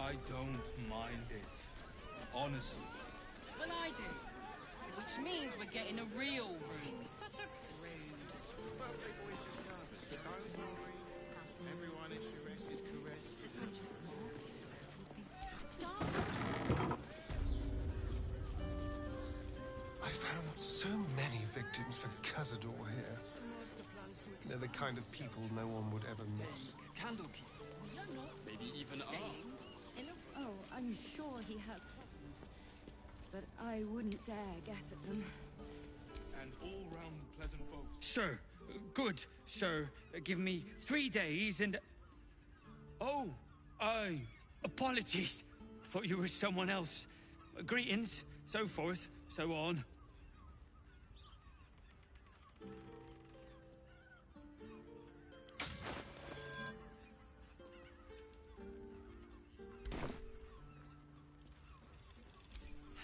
I don't mind it. Honestly. Well, I do. Which means we're getting a real room. Such a prude. Birthday boy's just nervous, but don't worry. Everyone in Shuresh is caressed. I found so many victims for Cazador here. They're the kind of people no one would ever miss. Candlekeep. Maybe even Oh, I'm sure he had plans. But I wouldn't dare guess at them. And all-round pleasant folks. Sir, good, sir. Give me 3 days and... Oh, apologies. Thought you were someone else. Greetings, so forth, so on.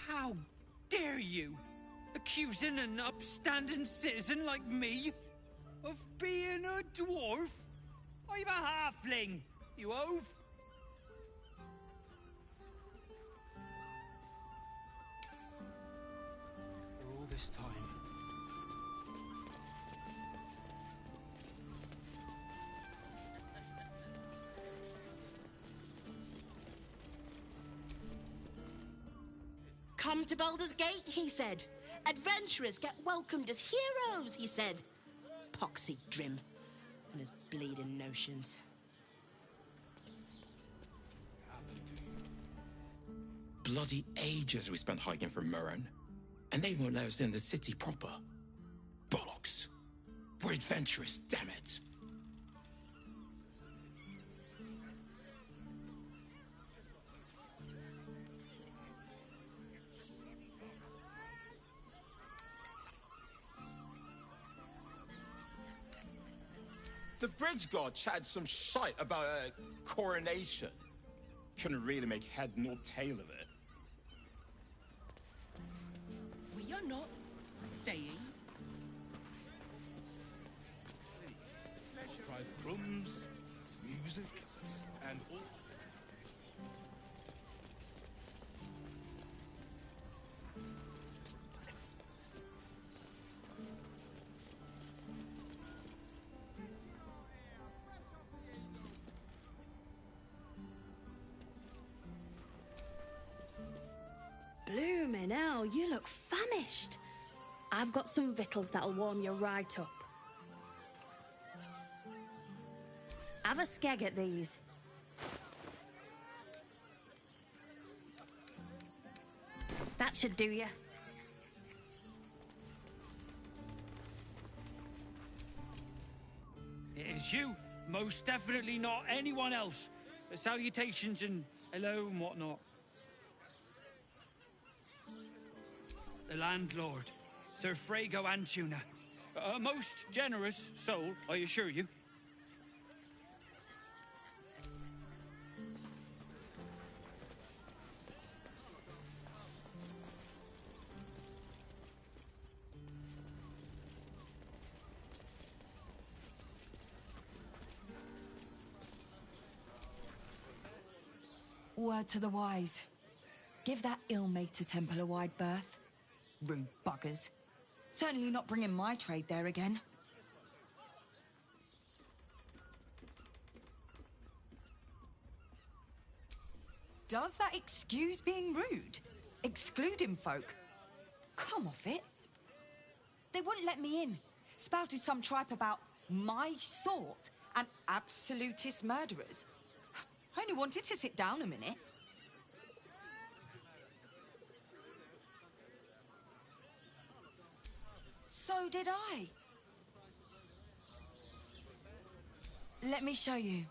How dare you? Accusing an upstanding citizen like me of being a dwarf? I'm a halfling, you oaf. For all this time. Come to Baldur's Gate, he said. Adventurers get welcomed as heroes, he said. Poxy Drim and his bleeding notions. Bloody ages we spent hiking from Murren, and they won't let us in the city proper. Bollocks. We're adventurous, damn it. The bridge god chatted some shite about a coronation. Couldn't really make head nor tail of it. We are not staying. Private rooms, music, and all... Bloomin' hell, you look famished. I've got some victuals that'll warm you right up. Have a skeg at these. That should do you. It is you. Most definitely not anyone else. Salutations and hello and whatnot. The landlord, Sir Frago Antuna. A most generous soul, I assure you. Word to the wise. Give that ill-mated temple a wide berth. Rude buggers. Certainly not bringing my trade there again. Does that excuse being rude? Excluding folk? Come off it. They wouldn't let me in. Spouted some tripe about my sort and absolutist murderers. I only wanted to sit down a minute. So did I. Let me show you.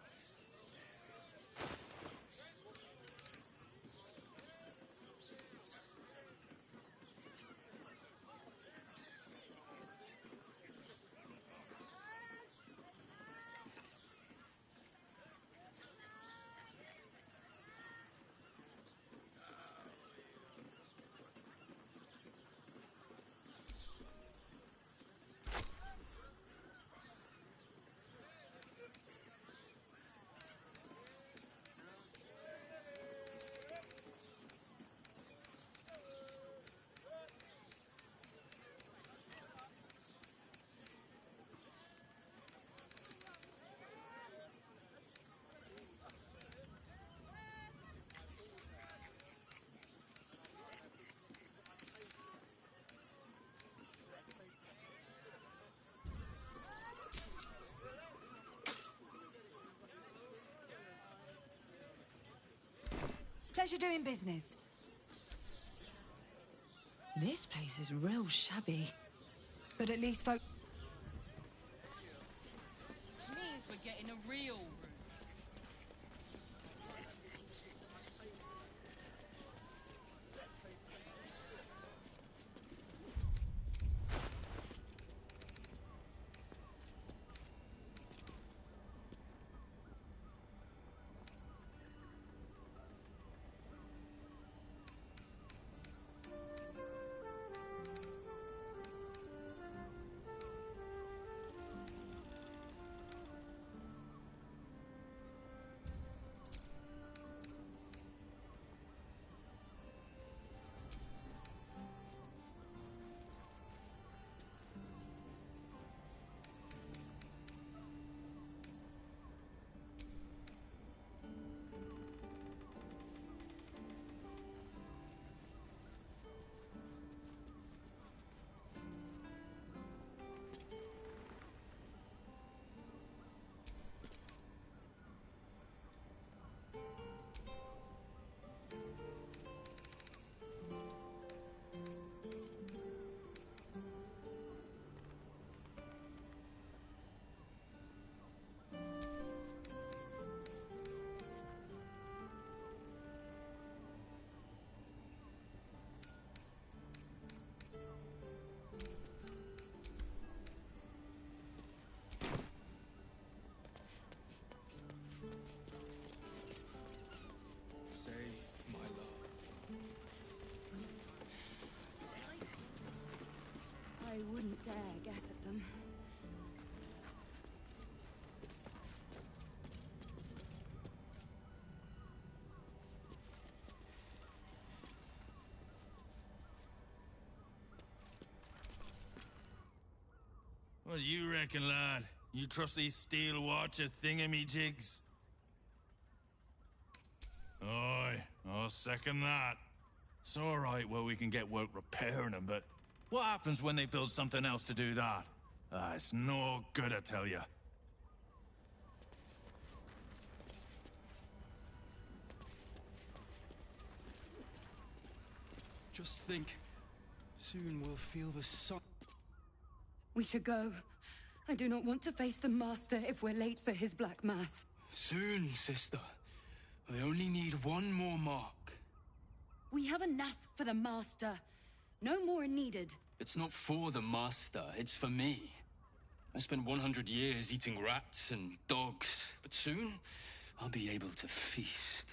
Pleasure doing business. This place is real shabby. But at least folk... Which means we're getting a real room. I wouldn't dare guess at them. What do you reckon, lad? You trust these steel watcher thingamajigs? Aye, I'll second that. It's alright where we can get work repairing them, but what happens when they build something else to do that? It's no good, I tell you. Just think, soon we'll feel the sun. We should go. I do not want to face the Master if we're late for his Black Mass. Soon, sister. I only need one more mark. We have enough for the Master. No more needed. It's not for the Master, it's for me. I spent 100 years eating rats and dogs, but soon I'll be able to feast.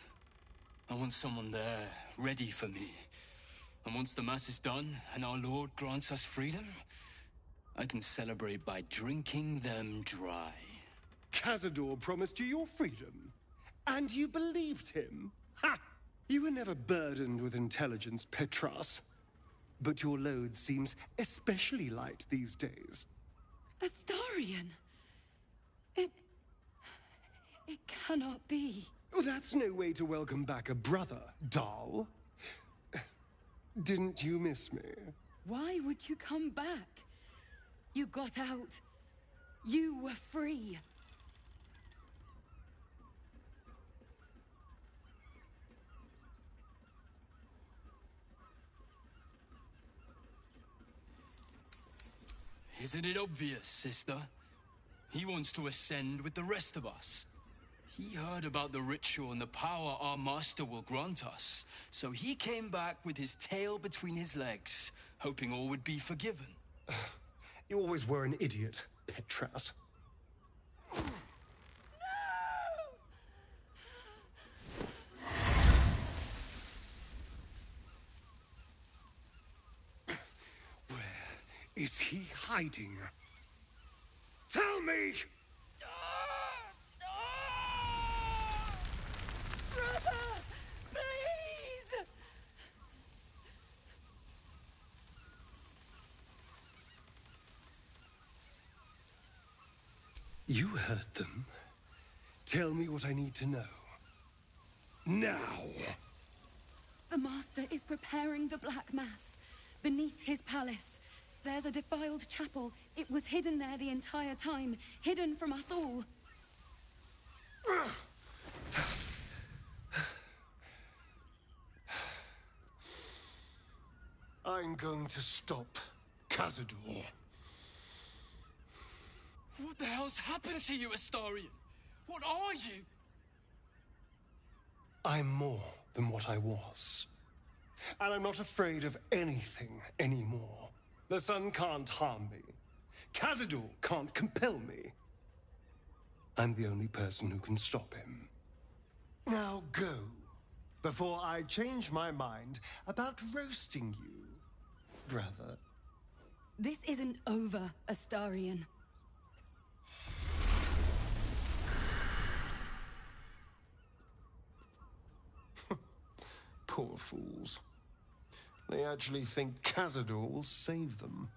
I want someone there, ready for me. And once the Mass is done and our Lord grants us freedom, I can celebrate by drinking them dry. Cazador promised you your freedom, and you believed him? Ha! You were never burdened with intelligence, Petras. But your load seems especially light these days. Astarion! It cannot be. Oh, that's no way to welcome back a brother, doll. Didn't you miss me? Why would you come back? You got out. You were free. Isn't it obvious, sister? He wants to ascend with the rest of us. He heard about the ritual and the power our master will grant us. So he came back with his tail between his legs, hoping all would be forgiven. You always were an idiot, Petras. Is he hiding? Tell me! Brother! Please! You heard them. Tell me what I need to know. Now! The Master is preparing the Black Mass beneath his palace. There's a defiled chapel. It was hidden there the entire time, hidden from us all. going to stop Cazador. What the hell's happened to you, Astarion? What are you? I'm more than what I was. And I'm not afraid of anything anymore. The sun can't harm me. Cazador can't compel me. I'm the only person who can stop him. Now go, before I change my mind about roasting you, brother. This isn't over, Astarion. Poor fools. They actually think Cazador will save them.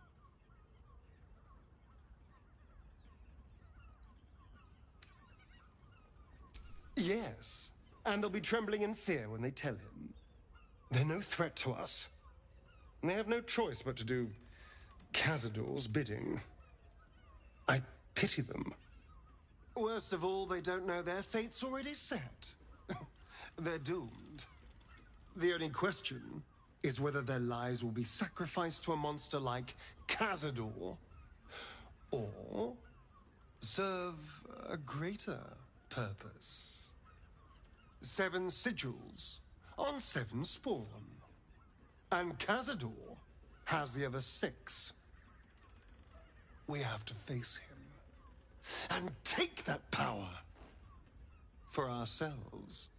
Yes, and they'll be trembling in fear when they tell him. They're no threat to us. And they have no choice but to do Cazador's bidding. I pity them. Worst of all, they don't know their fate's already set. They're doomed. The only question is whether their lives will be sacrificed to a monster like Cazador, or serve a greater purpose. 7 sigils on 7 spawn. And Cazador has the other 6. We have to face him and take that power for ourselves.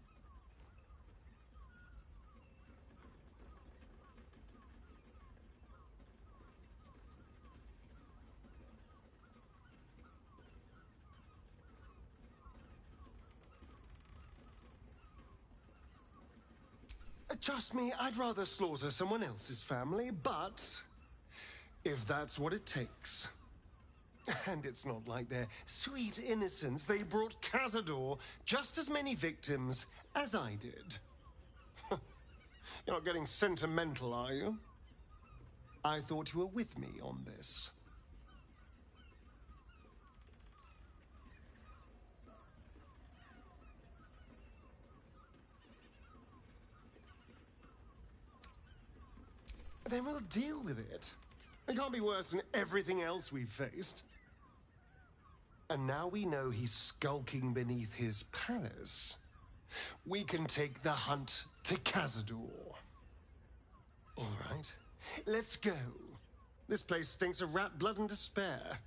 Trust me, I'd rather slaughter someone else's family, but if that's what it takes. And it's not like their sweet innocence. They brought Cazador just as many victims as I did. You're not getting sentimental, are you? I thought you were with me on this. Then we'll deal with it. It can't be worse than everything else we've faced. And now we know he's skulking beneath his palace. We can take the hunt to Cazador. All right, let's go. This place stinks of rat blood and despair.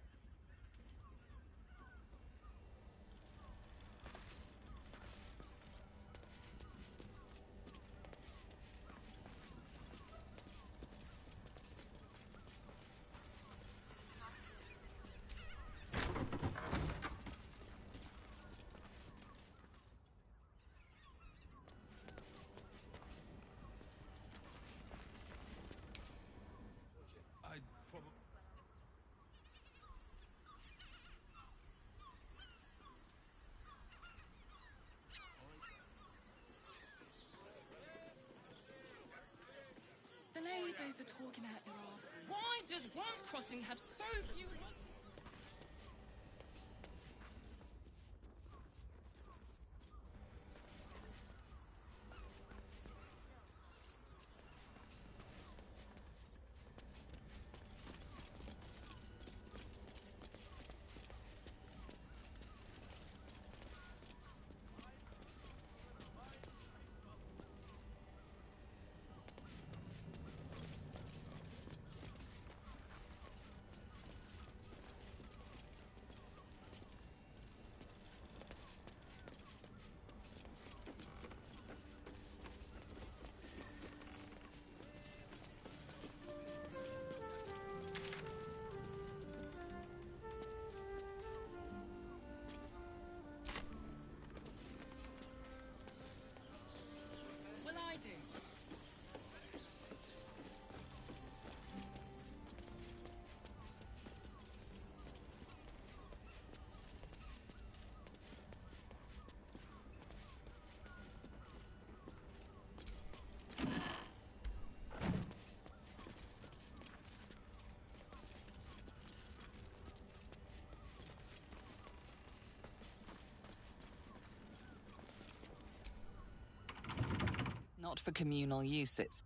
The neighbours are talking out their arses. Why does One's Crossing have so few... Not for communal uses.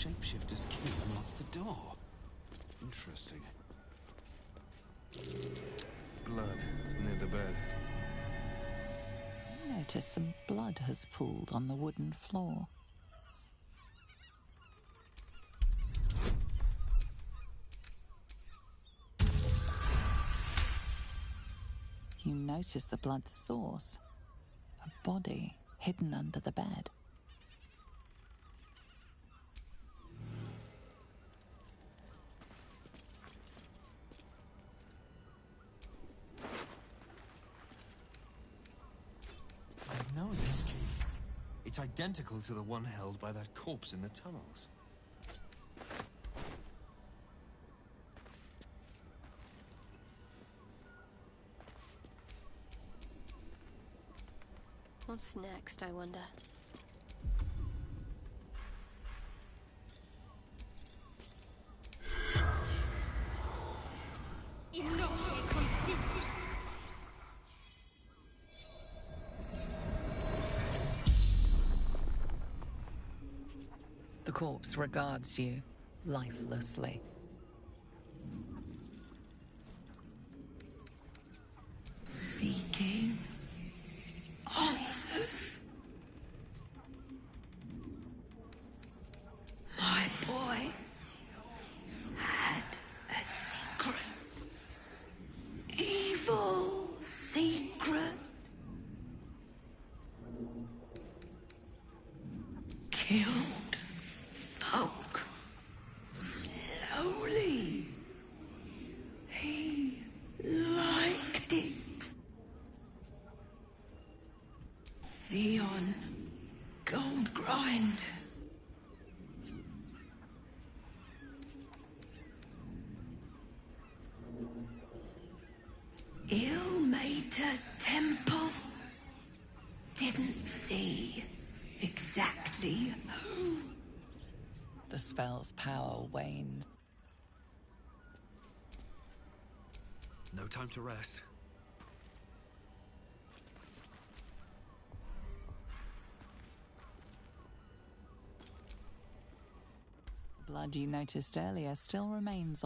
shapeshifter's key unlocks the door. Interesting. Blood near the bed. You notice some blood has pooled on the wooden floor. You notice the blood's source. A body hidden under the bed. I know this key. It's identical to the one held by that corpse in the tunnels. What's next, I wonder? The corpse regards you lifelessly. Seeking answers. My boy had a secret. Evil secret. Killed folk slowly. He liked it. Theon Gold Grind. Ilmater Temple. Didn't see exactly who. The spell's power wanes. No time to rest. Blood you noticed earlier still remains.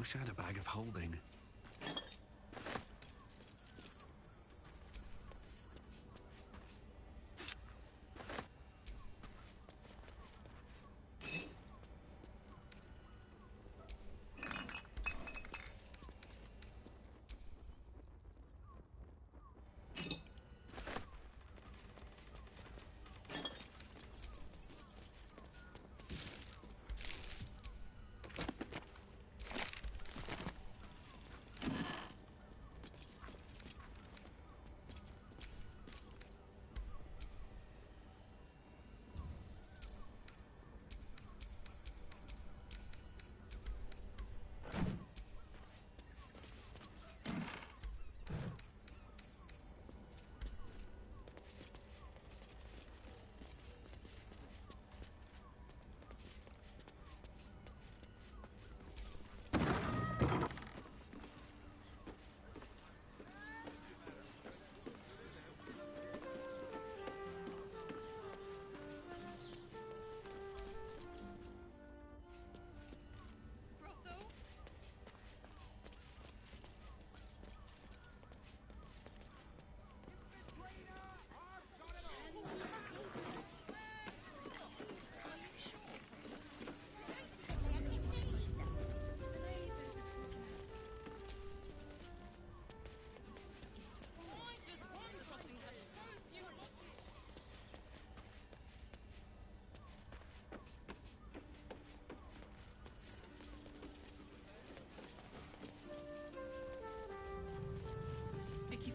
Wish I had a bag of holding.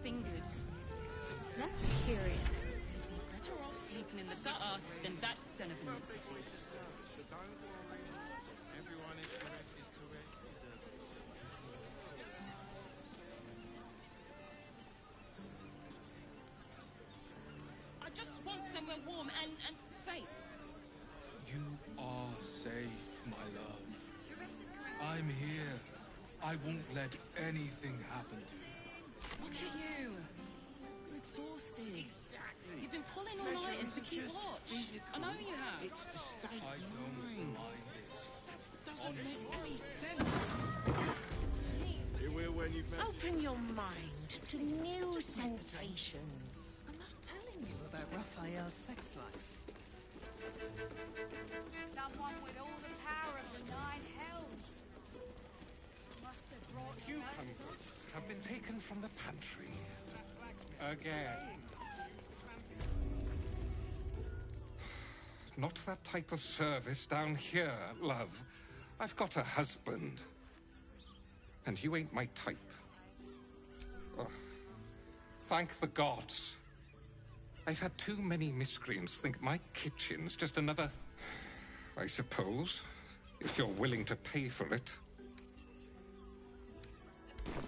Fingers. That's curious. Better off sleeping in the gutter than that den of iniquity. But don't worry. Everyone is caress is I just want somewhere warm and safe. You are safe, my love. I'm here. I won't let anything happen to you. Look at you. You're exhausted. You've been pulling all-nighters to keep watch. I know you have. It's the state I don't mind it. Doesn't make any sense. You will when you've met. Open your mind to new sensations. I'm not telling you about Raphael's sex life. Someone with all the power of the nine hells. Must have brought Cucumbers have been taken from the pantry. Again. Not that type of service down here, love. I've got a husband. And you ain't my type. Ugh. Thank the gods. I've had too many miscreants think my kitchen's just another... I suppose, if you're willing to pay for it.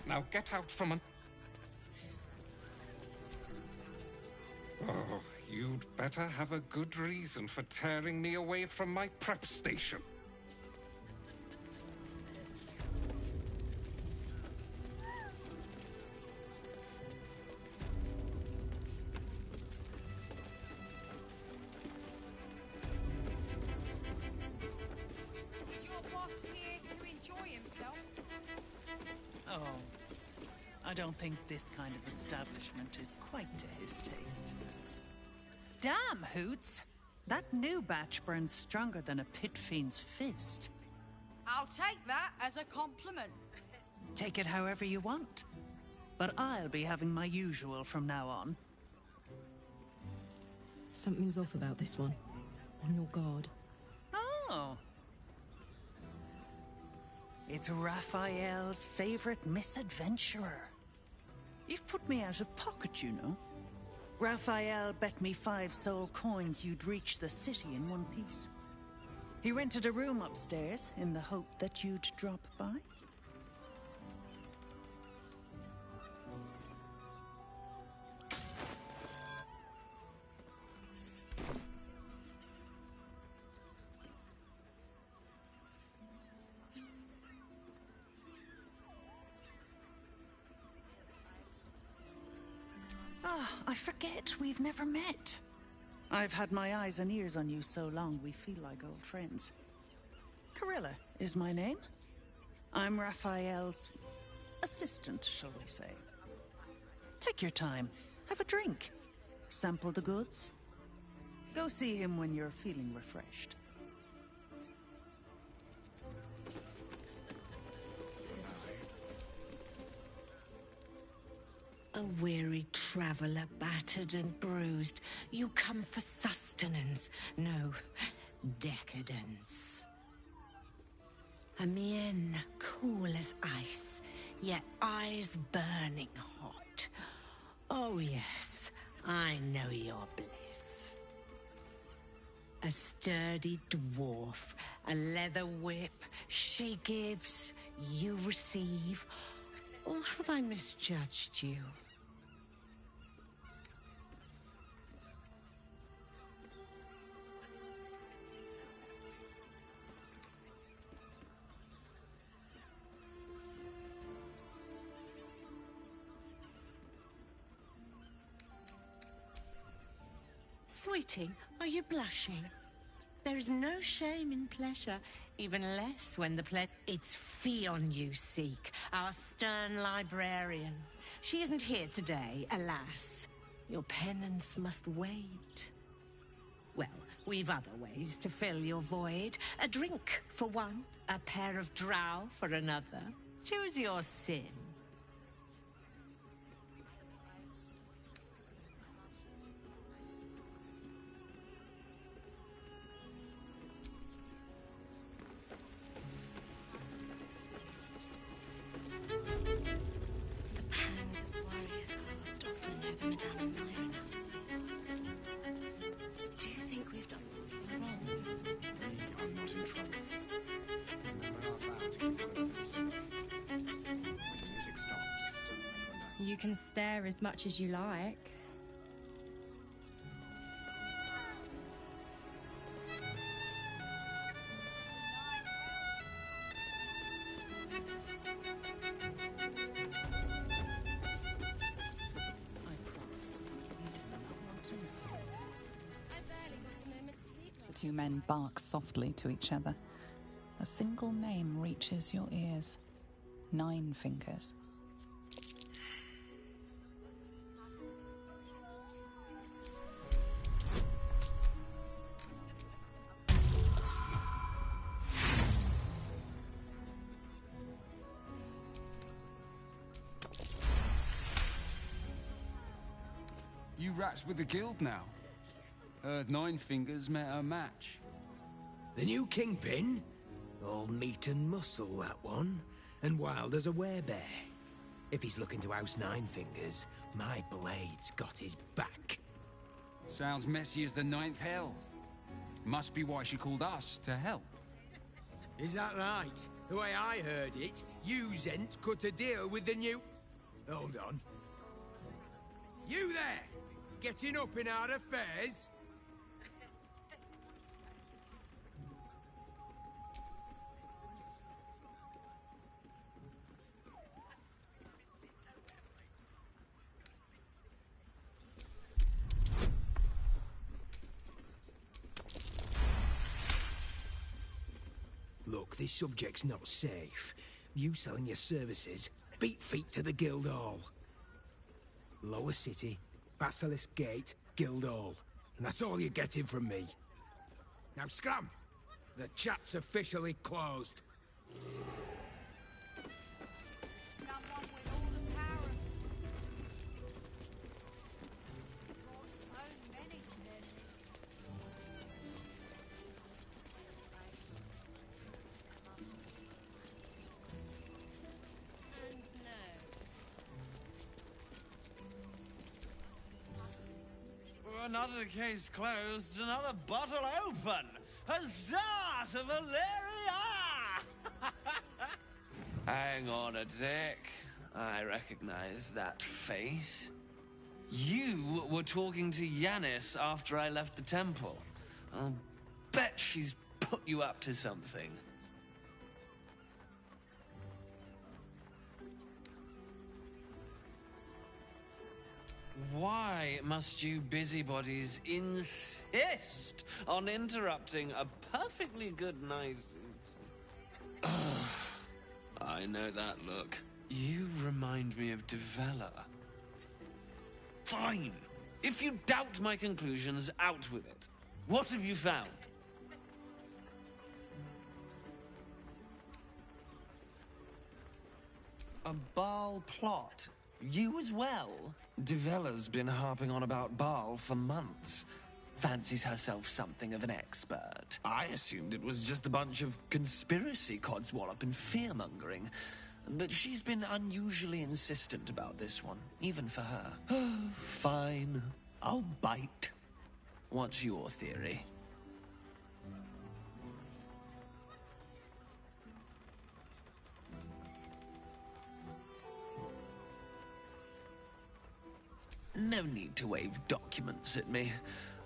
Now get out from an... Oh, you'd better have a good reason for tearing me away from my prep station. Is your boss here to enjoy himself? Oh, I don't think this kind of establishment is quite to his taste. Damn, Hoots! That new batch burns stronger than a pit fiend's fist. I'll take that as a compliment. Take it however you want. But I'll be having my usual from now on. Something's off about this one. On your guard. Oh. It's Raphael's favorite misadventurer. You've put me out of pocket, you know. Raphael bet me 5 soul coins you'd reach the city in one piece. He rented a room upstairs in the hope that you'd drop by. I forget we've never met. I've had my eyes and ears on you so long we feel like old friends. Carilla is my name. I'm Raphael's assistant, shall we say. Take your time. Have a drink. Sample the goods. Go see him when you're feeling refreshed. A weary traveller, battered and bruised, you come for sustenance, no, decadence. A mien cool as ice, yet eyes burning hot. Oh yes, I know your bliss. A sturdy dwarf, a leather whip, she gives, you receive. Or have I misjudged you? Sweeting, are you blushing? There is no shame in pleasure, even less when the It's Fion you seek, our stern librarian. She isn't here today, alas. Your penance must wait. Well, we've other ways to fill your void. A drink for one, a pair of drow for another. Choose your sin. Do you think we've done wrong? I'm not in trouble. Remember our vow to keep one of us safe. When the music stops, just you and I. You can stare as much as you like. The two men bark softly to each other. A single name reaches your ears. 9 Fingers. You rats with the guild now. Heard 9 Fingers met her match. The new kingpin? All meat and muscle, that one. And wild as a werebear. If he's looking to oust 9 Fingers, my blade's got his back. Sounds messy as the 9th hell. Must be why she called us to help. Is that right? The way I heard it, you Zent cut a deal with the new... Hold on. You there! Getting up in our affairs? Look, this subject's not safe. You selling your services, beat feet to the Guildhall. Lower City, Basilisk Gate, Guildhall. And that's all you're getting from me. Now scram! The chat's officially closed. Someone with all the power. Brought so many to them. Another case closed, another bottle open. Huzzah to Valeria! Hang on a tick. I recognize that face. You were talking to Yanis after I left the temple. I'll bet she's put you up to something. Why must you busybodies insist on interrupting a perfectly good night? I know that look. You remind me of Devella. Fine! If you doubt my conclusions, out with it. What have you found? A Baal plot? You as well? Devella's been harping on about Baal for months. Fancies herself something of an expert. I assumed it was just a bunch of conspiracy codswallop and fear-mongering. But she's been unusually insistent about this one, even for her. Fine. I'll bite. What's your theory? No need to wave documents at me.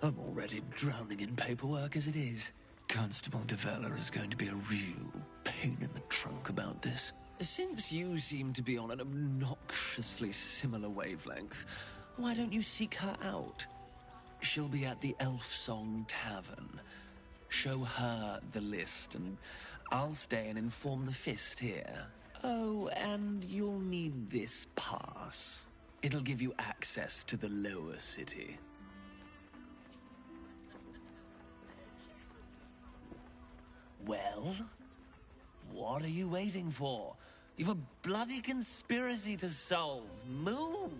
I'm already drowning in paperwork as it is. Constable Devella is going to be a real pain in the trunk about this. Since you seem to be on an obnoxiously similar wavelength, why don't you seek her out? She'll be at the Elf Song Tavern. Show her the list, and I'll stay and inform the Fist here. Oh, and you'll need this pass. It'll give you access to the lower city. Well, what are you waiting for? You've a bloody conspiracy to solve. Move!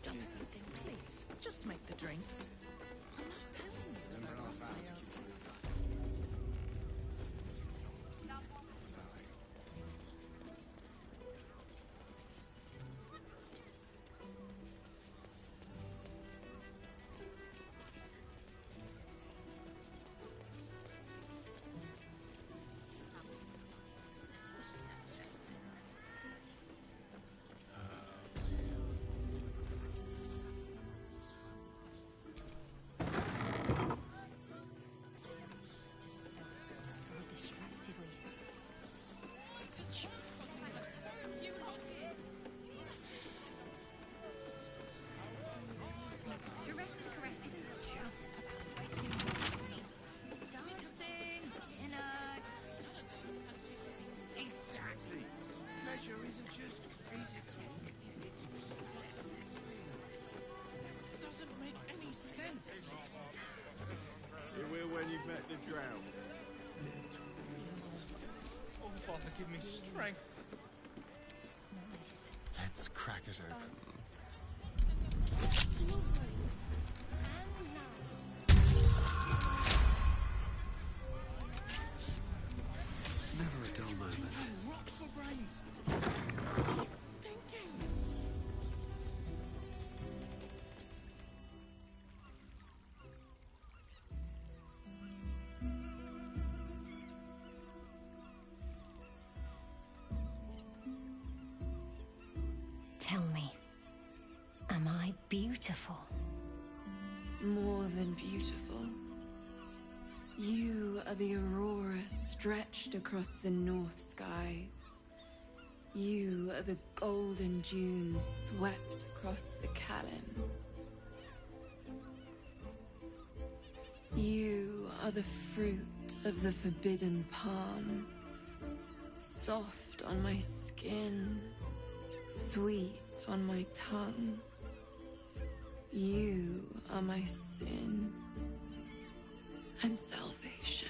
Done something, please. Just make the drinks. I'm not telling you about Raphael's isn't just physical, it's doesn't make any sense. You will when you've met the drow. Oh, Father, give me strength. Let's crack it open. Never a dull moment. Rocks for brains. Thinking. Tell me, am I beautiful? More than beautiful. You are the aurora stretched across the north skies. You are the golden dunes swept across the Callan. You are the fruit of the forbidden palm, soft on my skin, sweet on my tongue. You are my sin and salvation.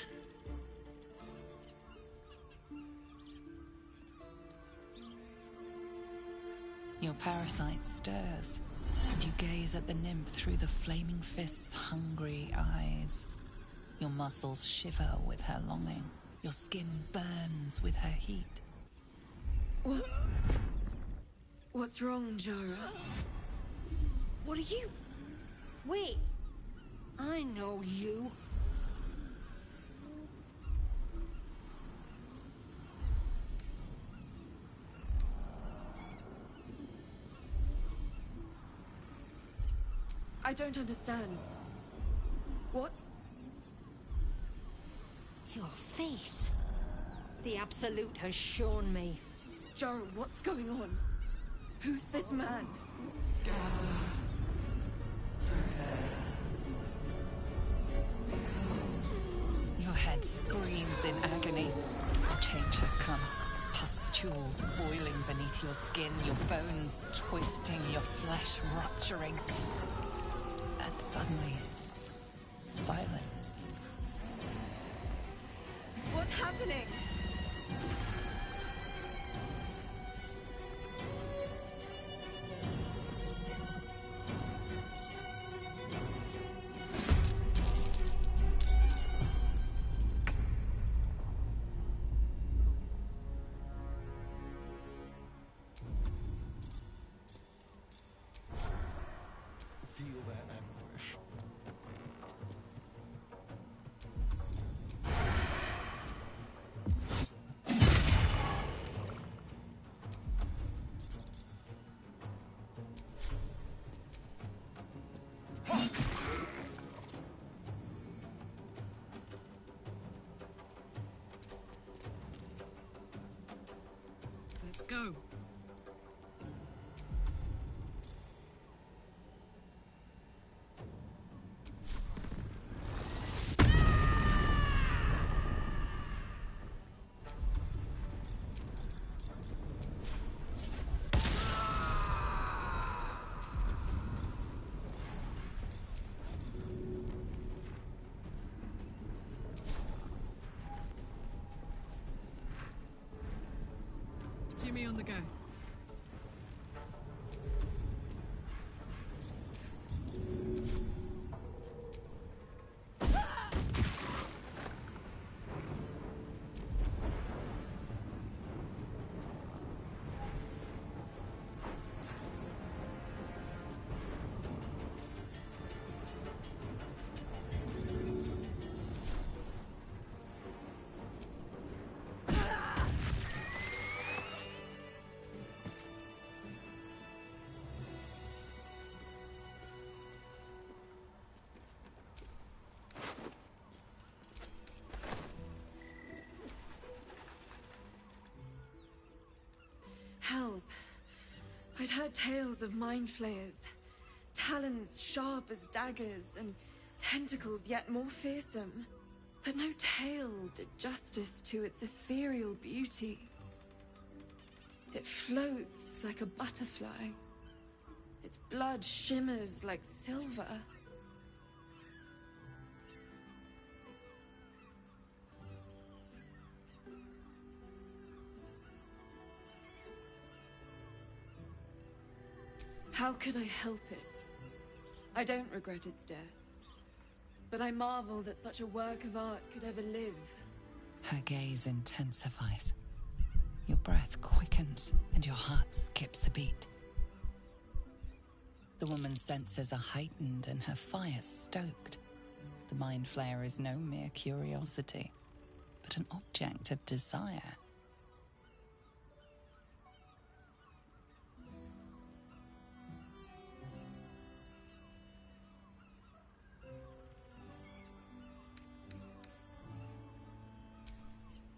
Your parasite stirs, and you gaze at the nymph through the flaming fist's hungry eyes. Your muscles shiver with her longing. Your skin burns with her heat. What's wrong, Jara? What are you? Wait. I know you. I don't understand. What's... Your face. The Absolute has shown me. Jara, what's going on? Who's this man? Your head screams in agony. Change has come. Pustules boiling beneath your skin, your bones twisting, your flesh rupturing. And suddenly, silence. What's happening? Feel that anguish. Let's go. Jimmy on the go. Hells. I'd heard tales of mind flayers. Talons sharp as daggers and tentacles yet more fearsome. But no tale did justice to its ethereal beauty. It floats like a butterfly. Its blood shimmers like silver. How can I help it? I don't regret its death. But I marvel that such a work of art could ever live. Her gaze intensifies. Your breath quickens and your heart skips a beat. The woman's senses are heightened and her fire stoked. The mind flayer is no mere curiosity, but an object of desire.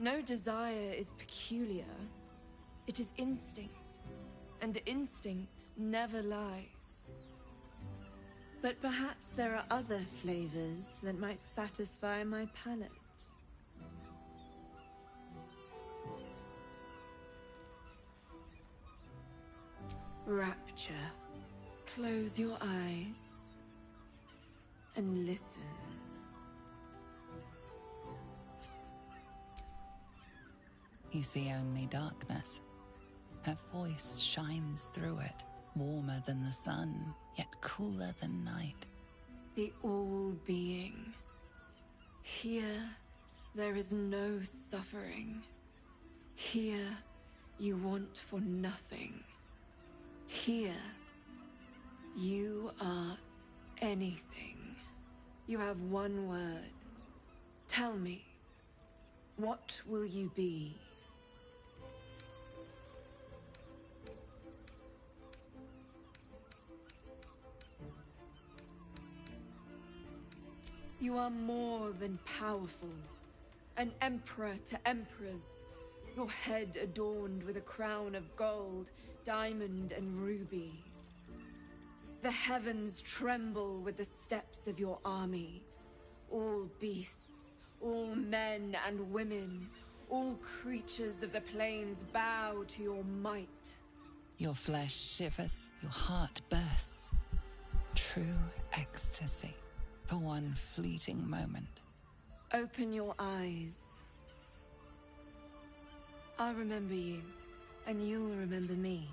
No desire is peculiar. It is instinct. And instinct never lies. But perhaps there are other flavors that might satisfy my palate. Rapture. Close your eyes and listen. You see only darkness. Her voice shines through it, warmer than the sun, yet cooler than night. The all-being. Here, there is no suffering. Here, you want for nothing. Here, you are anything. You have one word. Tell me, what will you be? You are more than powerful. An emperor to emperors. Your head adorned with a crown of gold, diamond, and ruby. The heavens tremble with the steps of your army. All beasts, all men and women, all creatures of the plains bow to your might. Your flesh shivers, your heart bursts. True ecstasy for one fleeting moment. Open your eyes. I'll remember you, and you'll remember me.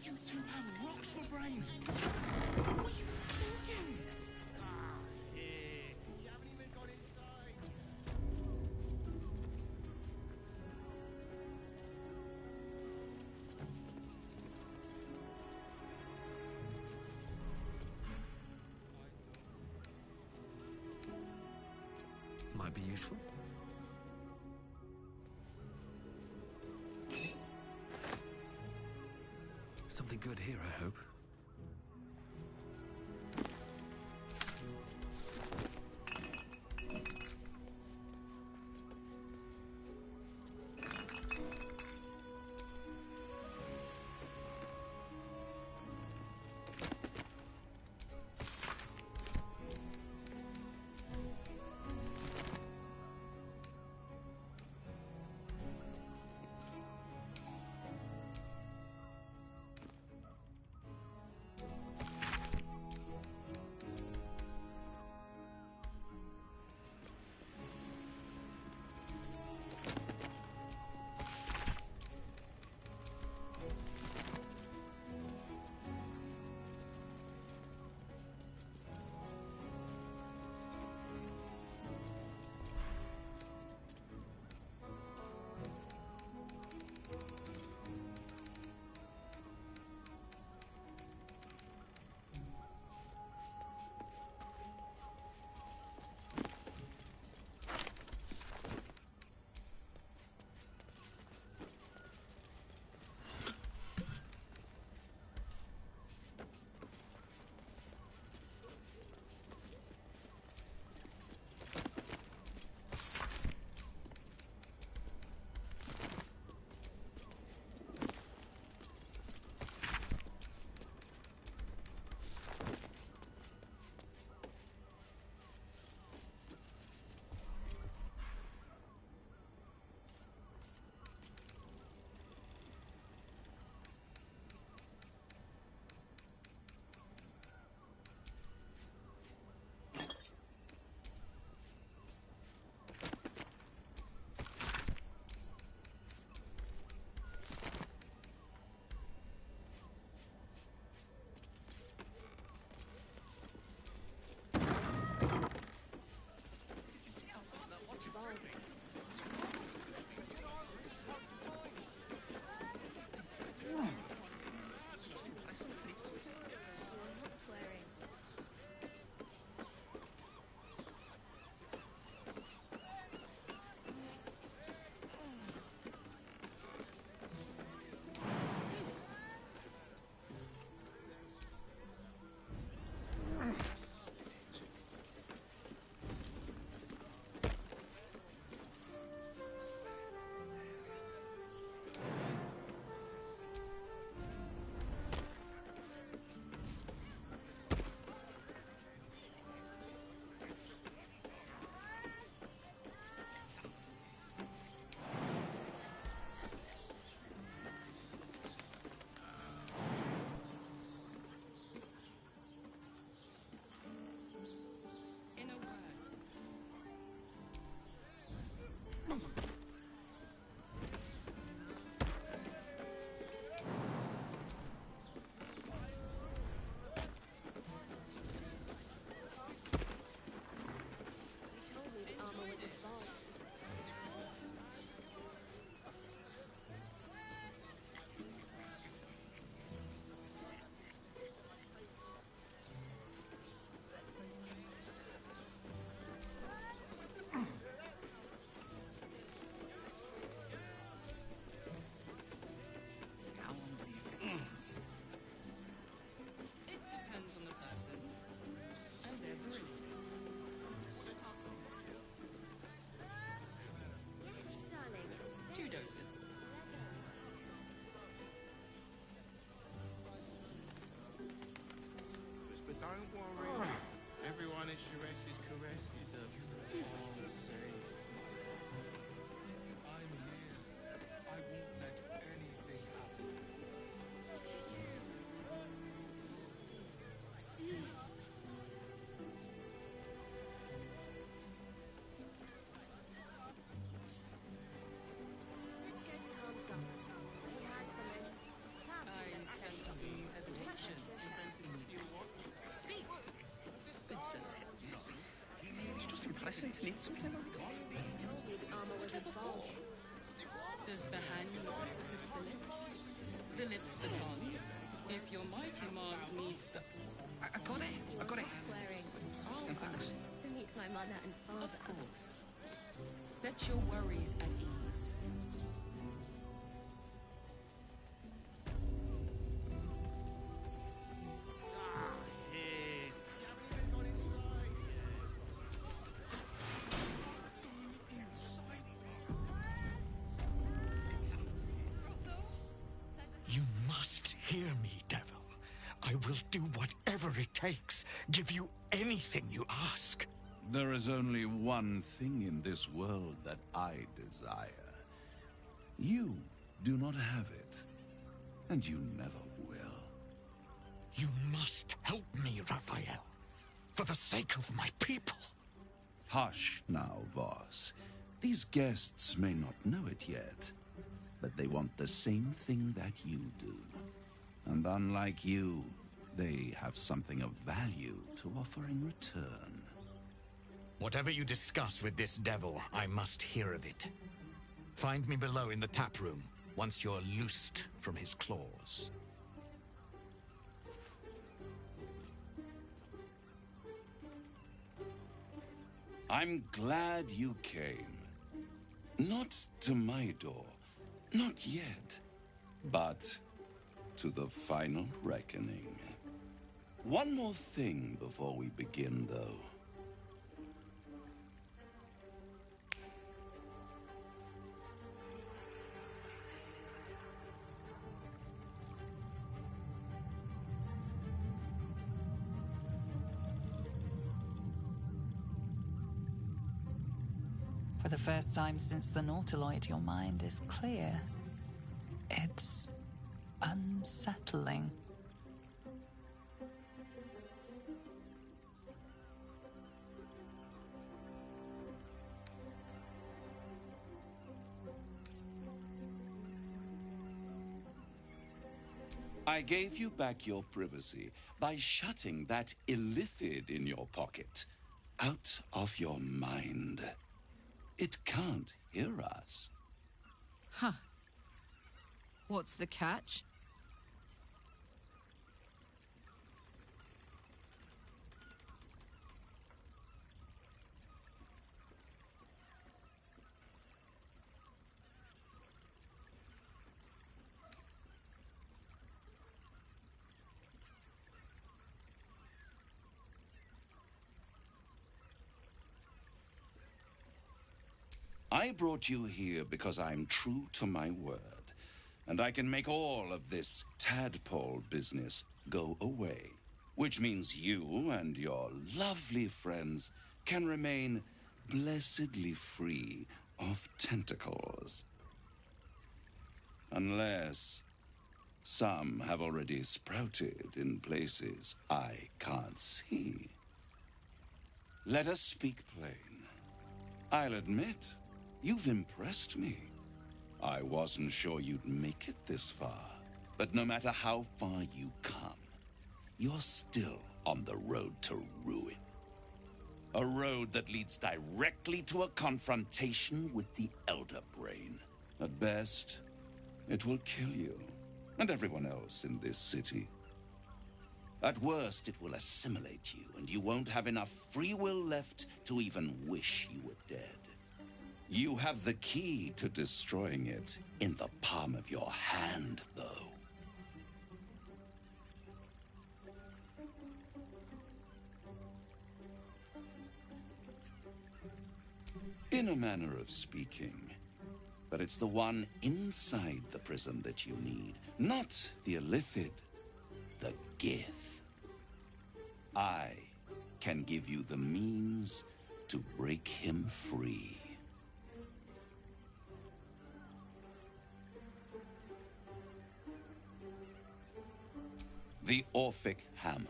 You two have rocks for brains. What are you thinking? Here. You haven't even got inside. Might be useful. Something good here, I hope. Don't worry. Everyone at Sharess's caresses are all safe. I'm here. I won't let anything happen. Let's go to Khan's Guns. She has the most I sense some hesitation. Speak. Good sir. It's just unpleasant to need something like this. told me the armor was involved. Does the hand assist the lips? The lips the tongue? If your mighty Mars needs... I got it. I got it. Wearing Thanks. to meet my mother and father. Of course. Set your worries at ease. You must hear me, devil. I will do whatever it takes, give you anything you ask. There is only one thing in this world that I desire. You do not have it, and you never will. You must help me, Raphael, for the sake of my people. Hush now, Voss. These guests may not know it yet, but they want the same thing that you do. And unlike you, they have something of value to offer in return. Whatever you discuss with this devil, I must hear of it. Find me below in the tap room, once you're loosed from his claws. I'm glad you came. Not to my door, not yet, but to the final reckoning. One more thing before we begin, though. For the first time since the Nautiloid, your mind is clear. It's unsettling. I gave you back your privacy by shutting that illithid in your pocket out of your mind. It can't hear us. Huh. What's the catch? I brought you here because I'm true to my word, and I can make all of this tadpole business go away, which means you and your lovely friends can remain blessedly free of tentacles. Unless some have already sprouted in places I can't see. Let us speak plain. I'll admit, you've impressed me. I wasn't sure you'd make it this far. But no matter how far you come, you're still on the road to ruin. A road that leads directly to a confrontation with the Elder Brain. At best, it will kill you and everyone else in this city. At worst, it will assimilate you, and you won't have enough free will left to even wish you were dead. You have the key to destroying it in the palm of your hand, though. In a manner of speaking. But it's the one inside the prison that you need, not the illithid, the Gith. I can give you the means to break him free. The Orphic Hammer.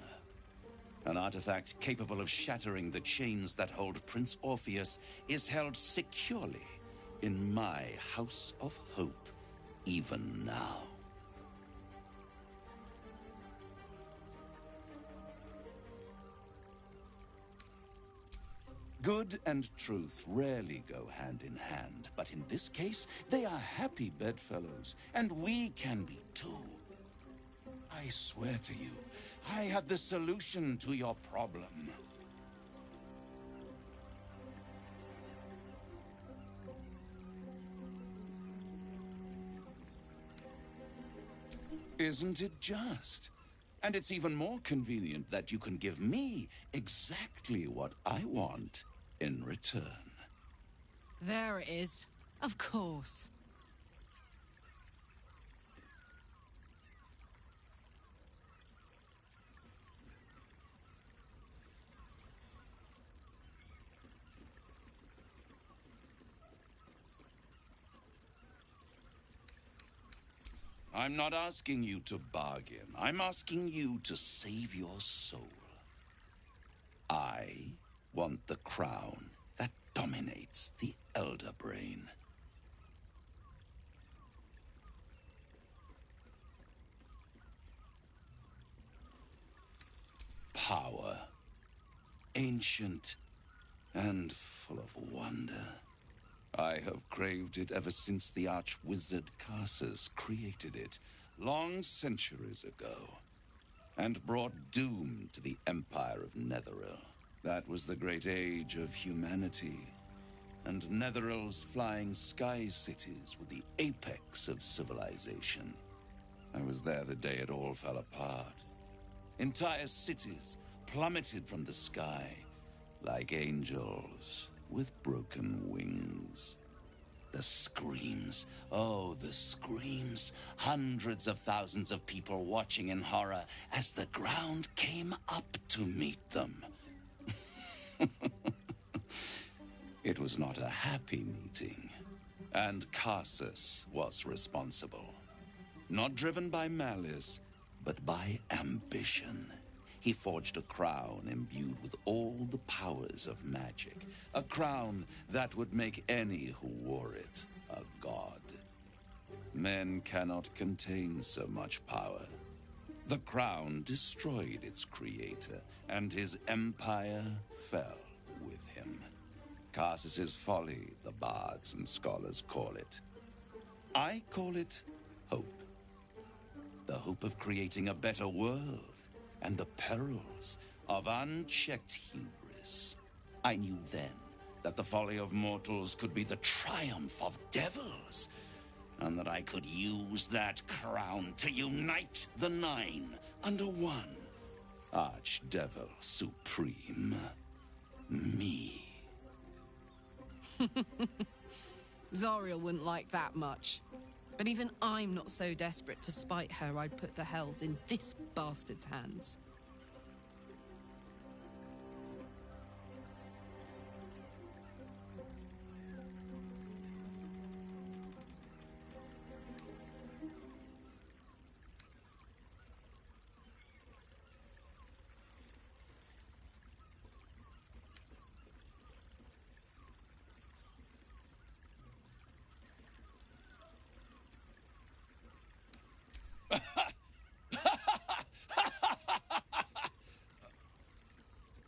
An artifact capable of shattering the chains that hold Prince Orpheus is held securely in my House of Hope, even now. Good and truth rarely go hand in hand, but in this case, they are happy bedfellows, and we can be too. I swear to you, I have the solution to your problem. Isn't it just? And it's even more convenient that you can give me exactly what I want in return. There it is. Of course. I'm not asking you to bargain. I'm asking you to save your soul. I want the crown that dominates the Elder Brain. Power. Ancient and full of wonder. I have craved it ever since the arch-wizard Carsus created it, long centuries ago, and brought doom to the Empire of Netheril. That was the great age of humanity, and Netheril's flying sky cities were the apex of civilization. I was there the day it all fell apart. Entire cities plummeted from the sky like angels with broken wings. The screams, oh, the screams. Hundreds of thousands of people watching in horror as the ground came up to meet them. It was not a happy meeting, and Carsus was responsible. Not driven by malice, but by ambition. He forged a crown imbued with all the powers of magic. A crown that would make any who wore it a god. Men cannot contain so much power. The crown destroyed its creator, and his empire fell with him. Carsus's folly, the bards and scholars call it. I call it hope. The hope of creating a better world. And the perils of unchecked hubris. I knew then that the folly of mortals could be the triumph of devils, and that I could use that crown to unite the Nine under one. Archdevil Supreme. Me. Zariel wouldn't like that much. But even I'm not so desperate to spite her I'd put the hells in this bastard's hands.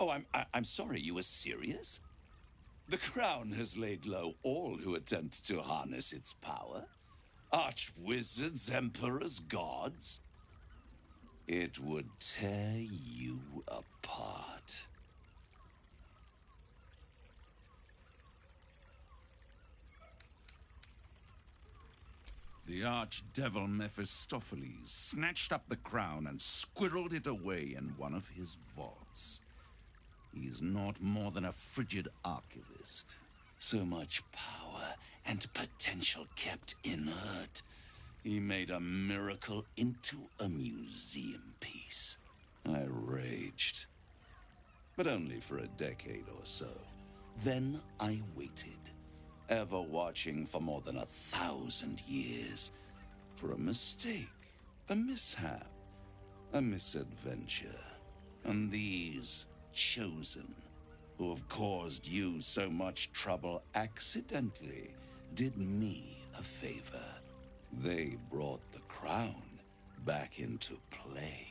Oh, I'm sorry, you were serious? The crown has laid low all who attempt to harness its power. Archwizards, emperors, gods. It would tear you apart. The archdevil Mephistopheles snatched up the crown and squirreled it away in one of his vaults. He is not more than a frigid archivist. So much power and potential kept inert. He made a miracle into a museum piece. I raged. but only for a decade or so. Then I waited, ever watching for more than 1,000 years, for a mistake, a mishap, a misadventure. And these chosen, who have caused you so much trouble accidentally, did me a favor. They brought the crown back into play.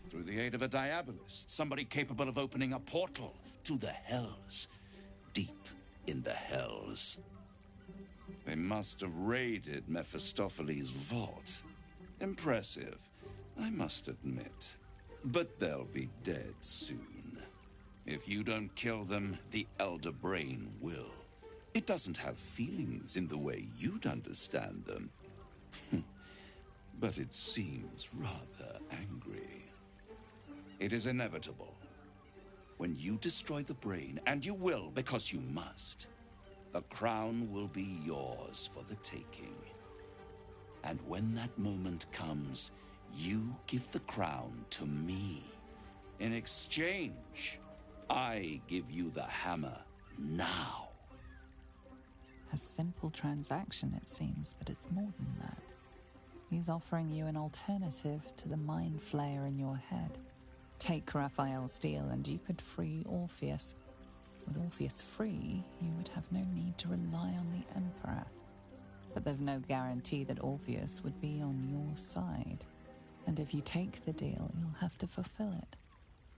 Through the aid of a diabolist, somebody capable of opening a portal to the Hells, deep in the Hells. They must have raided Mephistopheles' vault. Impressive, I must admit. But they'll be dead soon. If you don't kill them, the Elder Brain will. It doesn't have feelings in the way you'd understand them. But it seems rather angry. It is inevitable. When you destroy the brain, and you will because you must, the crown will be yours for the taking. And when that moment comes, you give the crown to me. In exchange, I give you the hammer now. A simple transaction, it seems, but it's more than that. He's offering you an alternative to the mind flayer in your head. Take Raphael's deal and you could free Orpheus. With Orpheus free, you would have no need to rely on the Emperor. But there's no guarantee that Orpheus would be on your side. And if you take the deal, you'll have to fulfill it.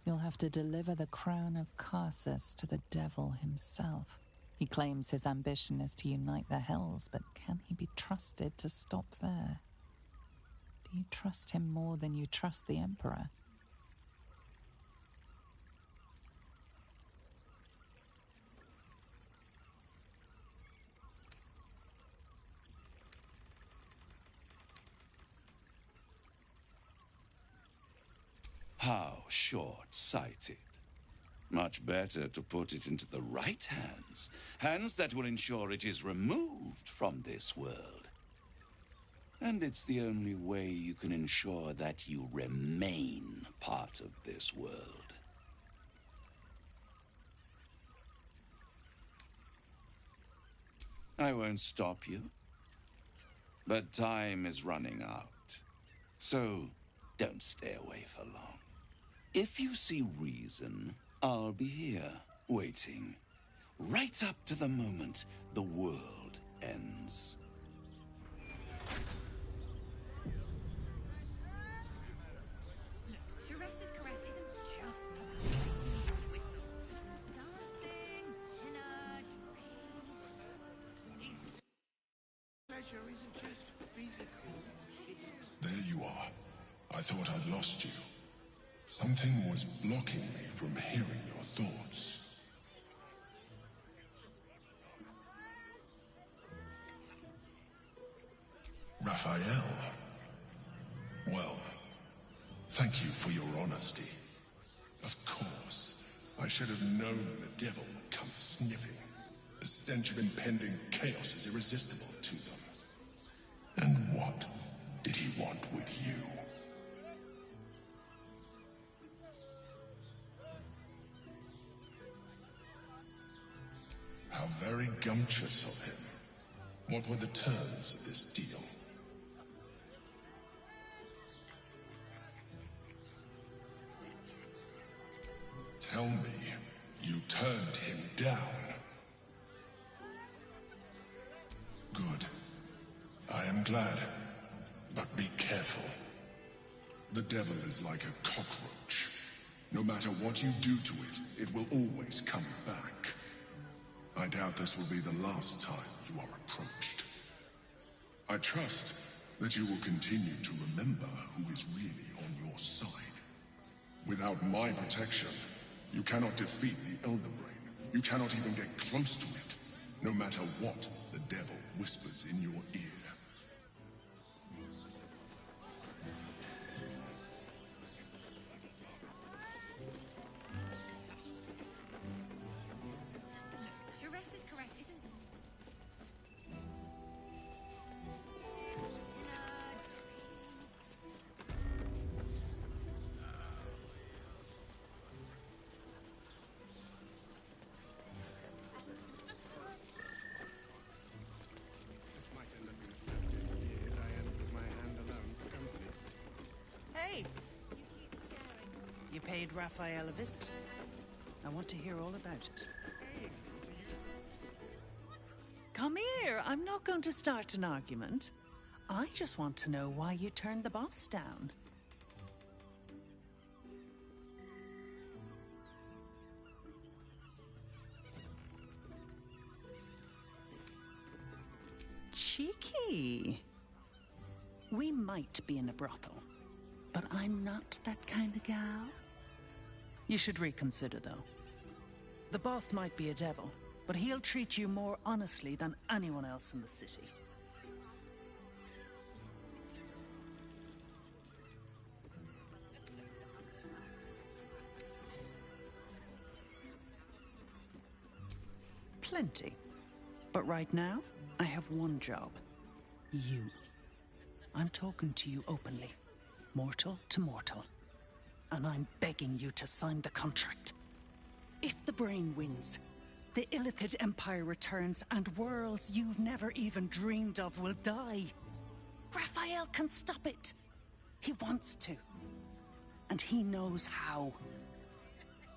You'll have to deliver the crown of Carsus to the devil himself. He claims his ambition is to unite the Hells, but can he be trusted to stop there? Do you trust him more than you trust the Emperor? How short-sighted. Much better to put it into the right hands. Hands that will ensure it is removed from this world. And it's the only way you can ensure that you remain part of this world. I won't stop you. But time is running out. So don't stay away for long. If you see reason, I'll be here, waiting. Right up to the moment the world ends. Therese's caress isn't just about whistle. It's dancing, dinner, drinks. Pleasure isn't just physical. There you are. I thought I'd lost you. Something was blocking me from hearing your thoughts. Raphael. Well, thank you for your honesty. Of course, I should have known the devil would come sniffing. The stench of impending chaos is irresistible to them. And what did he want with you? How very gumptious of him. What were the terms of this deal? Tell me, you turned him down. Good. I am glad. But be careful. The devil is like a cockroach. No matter what you do to it, it will always come back. I doubt this will be the last time you are approached. I trust that you will continue to remember who is really on your side. Without my protection, you cannot defeat the Elder Brain. You cannot even get close to it, no matter what the devil whispers in your ear. These's caress isn't... paid Raphael a visit. I want to hear all about it. Come here. I'm not going to start an argument. I just want to know why you turned the boss down. Cheeky. We might be in a brothel, but I'm not that kind of gal. You should reconsider, though. The boss might be a devil, but he'll treat you more honestly than anyone else in the city. Plenty. But right now, I have one job. You. I'm talking to you openly. Mortal to mortal. And I'm begging you to sign the contract. If the brain wins, the Illithid Empire returns and worlds you've never even dreamed of will die. Raphael can stop it. He wants to. And he knows how.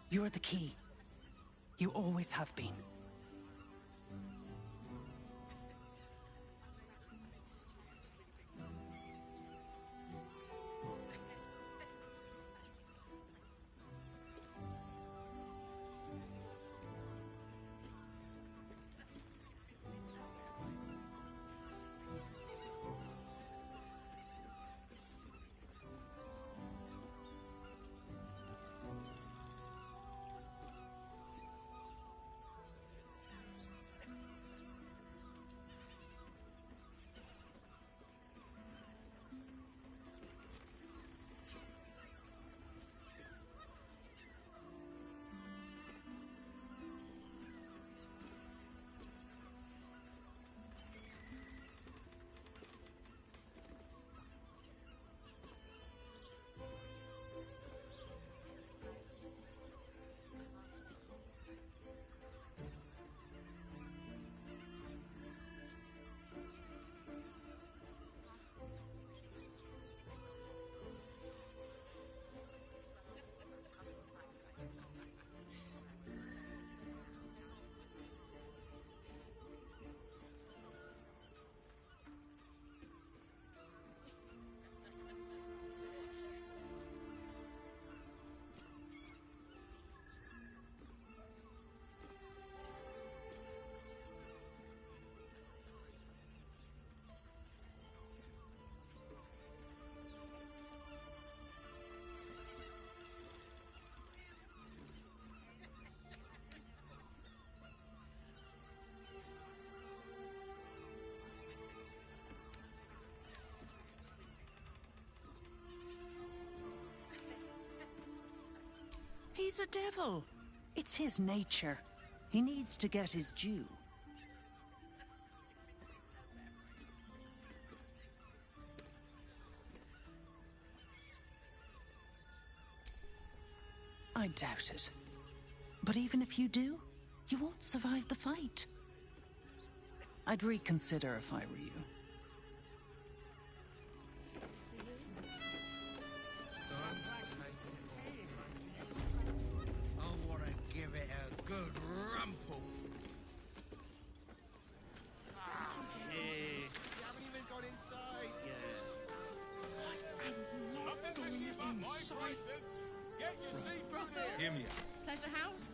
You're the key. You always have been. He's a devil. It's his nature. He needs to get his due. I doubt it. But even if you do, you won't survive the fight. I'd reconsider if I were you. I want to give it a good rumple. Yeah. You haven't even got inside yet. I'm not going inside. Get your seat Brothel? Hear me out. Pleasure house?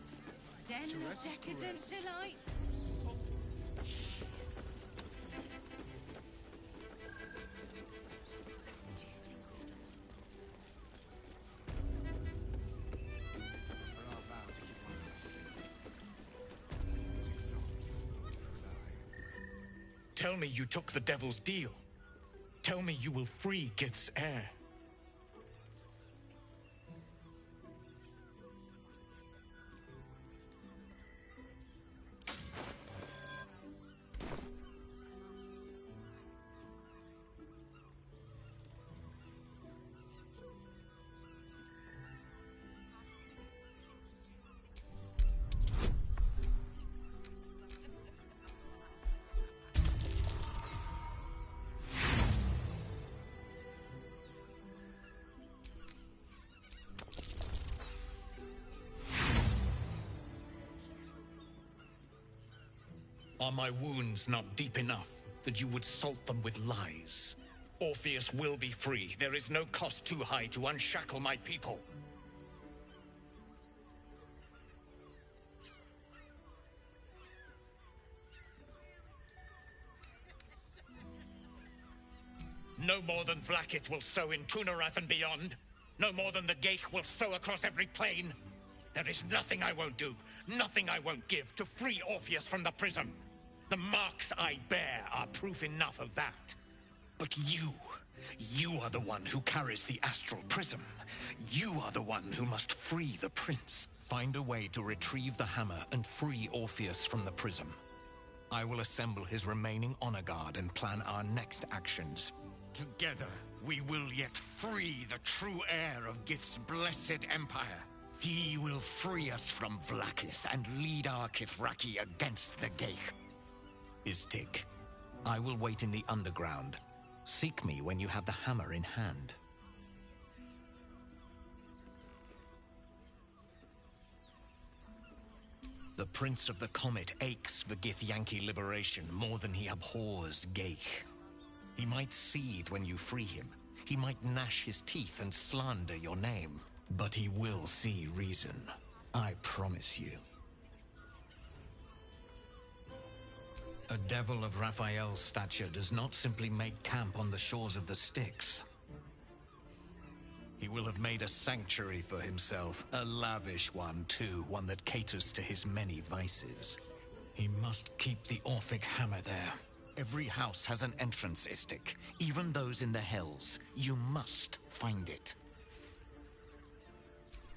Den of decadent delights? Tell me you took the devil's deal. Tell me you will free Gith's heir. Are my wounds not deep enough that you would salt them with lies? Orpheus will be free. There is no cost too high to unshackle my people. No more than Vlaakith will sow in Tunarath and beyond. No more than the Geich will sow across every plain. There is nothing I won't do, nothing I won't give to free Orpheus from the prism. The marks I bear are proof enough of that. But you are the one who carries the astral prism. You are the one who must free the prince. Find a way to retrieve the hammer and free Orpheus from the prism. I will assemble his remaining honor guard and plan our next actions. Together, we will yet free the true heir of Gith's blessed empire. He will free us from Vlaakith and lead our Kithraki against the Geich. Istik, I will wait in the underground. Seek me when you have the hammer in hand. The Prince of the Comet aches for Githyanki liberation more than he abhors Geich. He might seethe when you free him. He might gnash his teeth and slander your name. But he will see reason. I promise you. A devil of Raphael's stature does not simply make camp on the shores of the Styx. He will have made a sanctuary for himself, a lavish one too, one that caters to his many vices. He must keep the Orphic hammer there. Every house has an entrance, Istik, even those in the Hells. You must find it.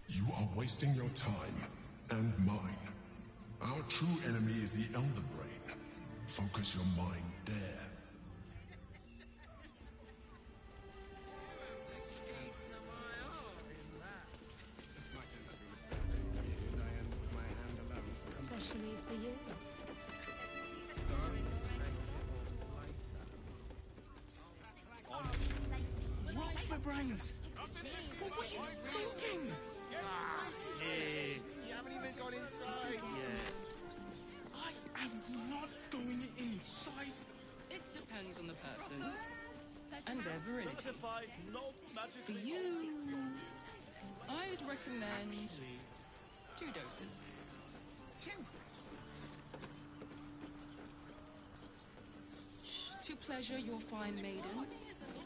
You are wasting your time, and mine. Our true enemy is the Elder Brain. Focus your mind there. Especially for you. Rocks for brains! What were you thinking? Hey, you haven't even got inside yet. I am not going inside. It depends on the person and their virility. For you, I'd recommend 2 doses. 2? To pleasure your fine maiden,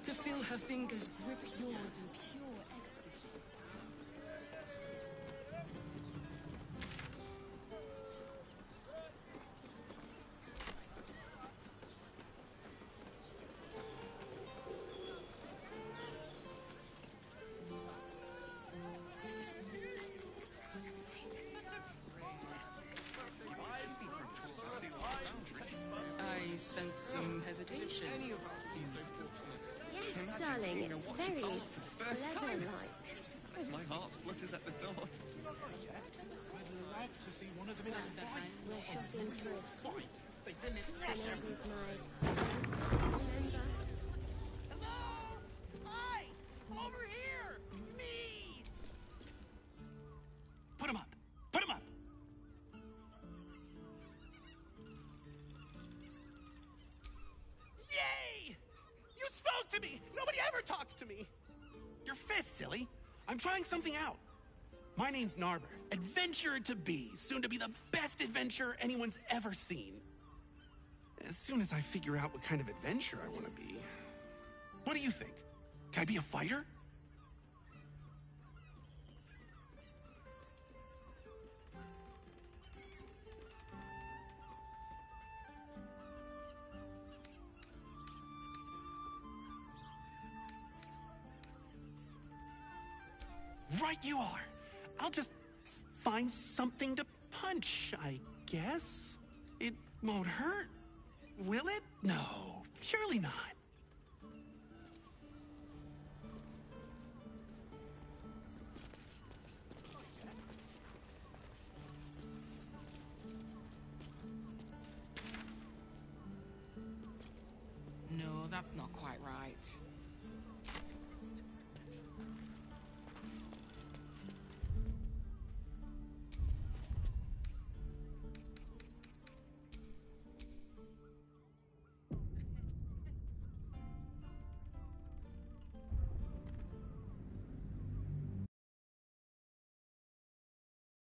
to feel her fingers grip yours in pure ecstasy. I sense some hesitation. Yes, darling, it's very leather-like. My heart flutters at the thought. I'd love to see one of them in a fight. We're shopping for a suit. Then it's Dinner with my friends. Remember? Hello? Hi! Over here! Me! Put him up! Put him up! Yay! You spoke to me! Nobody ever talks to me! Your fist, silly. I'm trying something out. My name's Narber, adventurer to be, soon to be the best adventurer anyone's ever seen. As soon as I figure out what kind of adventurer I want to be. What do you think? Can I be a fighter? Right you are. I'll just find something to punch, I guess. It won't hurt, will it? No, surely not. No, that's not quite right.